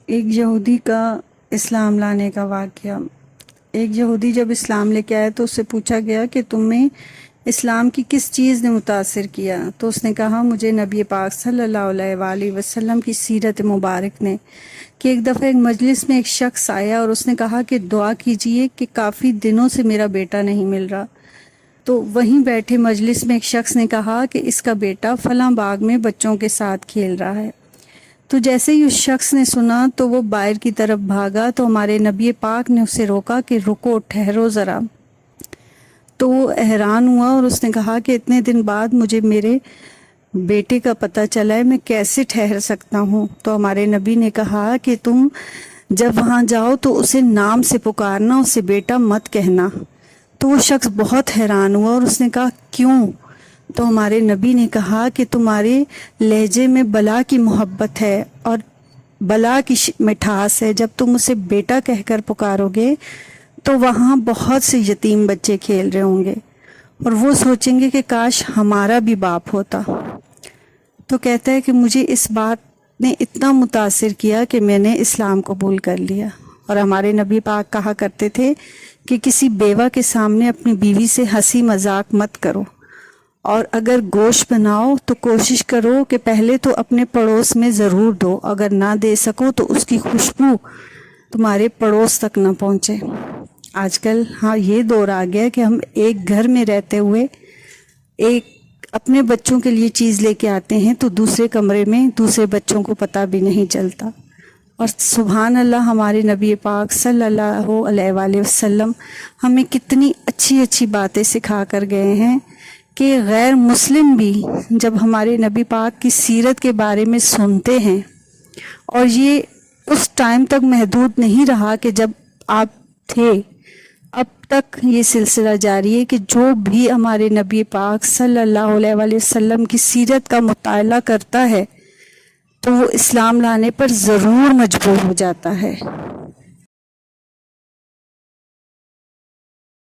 ایک یہودی کا اسلام لانے کا واقعہ۔ ایک یہودی جب اسلام لے کے آیا تو اس سے پوچھا گیا کہ تمہیں اسلام کی کس چیز نے متاثر کیا؟ تو اس نے کہا مجھے نبی پاک صلی اللہ علیہ وآلہ وسلم کی سیرت مبارک نے، کہ ایک دفعہ ایک مجلس میں ایک شخص آیا اور اس نے کہا کہ دعا کیجئے کہ کافی دنوں سے میرا بیٹا نہیں مل رہا۔ تو وہیں بیٹھے مجلس میں ایک شخص نے کہا کہ اس کا بیٹا فلاں باغ میں بچوں کے ساتھ کھیل رہا ہے۔ تو جیسے ہی اس شخص نے سنا تو وہ باہر کی طرف بھاگا، تو ہمارے نبی پاک نے اسے روکا کہ رکو، ٹھہرو ذرا۔ تو وہ حیران ہوا اور اس نے کہا کہ اتنے دن بعد مجھے میرے بیٹے کا پتہ چلا ہے، میں کیسے ٹھہر سکتا ہوں؟ تو ہمارے نبی نے کہا کہ تم جب وہاں جاؤ تو اسے نام سے پکارنا، اسے بیٹا مت کہنا۔ تو وہ شخص بہت حیران ہوا اور اس نے کہا کیوں؟ تو ہمارے نبی نے کہا کہ تمہارے لہجے میں بلا کی محبت ہے اور بلا کی مٹھاس ہے، جب تم اسے بیٹا کہہ کر پکارو گے تو وہاں بہت سے یتیم بچے کھیل رہے ہوں گے اور وہ سوچیں گے کہ کاش ہمارا بھی باپ ہوتا۔ تو کہتا ہے کہ مجھے اس بات نے اتنا متاثر کیا کہ میں نے اسلام قبول کر لیا۔ اور ہمارے نبی پاک کہا کرتے تھے کہ کسی بیوہ کے سامنے اپنی بیوی سے ہنسی مذاق مت کرو، اور اگر گوشت بناؤ تو کوشش کرو کہ پہلے تو اپنے پڑوس میں ضرور دو، اگر نہ دے سکو تو اس کی خوشبو تمہارے پڑوس تک نہ پہنچے۔ آج کل یہ دور آ گیا کہ ہم ایک گھر میں رہتے ہوئے ایک اپنے بچوں کے لیے چیز لے کے آتے ہیں تو دوسرے کمرے میں دوسرے بچوں کو پتہ بھی نہیں چلتا۔ اور سبحان اللہ، ہمارے نبی پاک صلی اللہ علیہ وآلہ وسلم ہمیں کتنی اچھی اچھی باتیں سکھا کر گئے ہیں کہ غیر مسلم بھی جب ہمارے نبی پاک کی سیرت کے بارے میں سنتے ہیں، اور یہ اس ٹائم تک محدود نہیں رہا کہ جب آپ تھے، اب تک یہ سلسلہ جاری ہے کہ جو بھی ہمارے نبی پاک صلی اللہ علیہ وآلہ وسلم کی سیرت کا مطالعہ کرتا ہے تو وہ اسلام لانے پر ضرور مجبور ہو جاتا ہے۔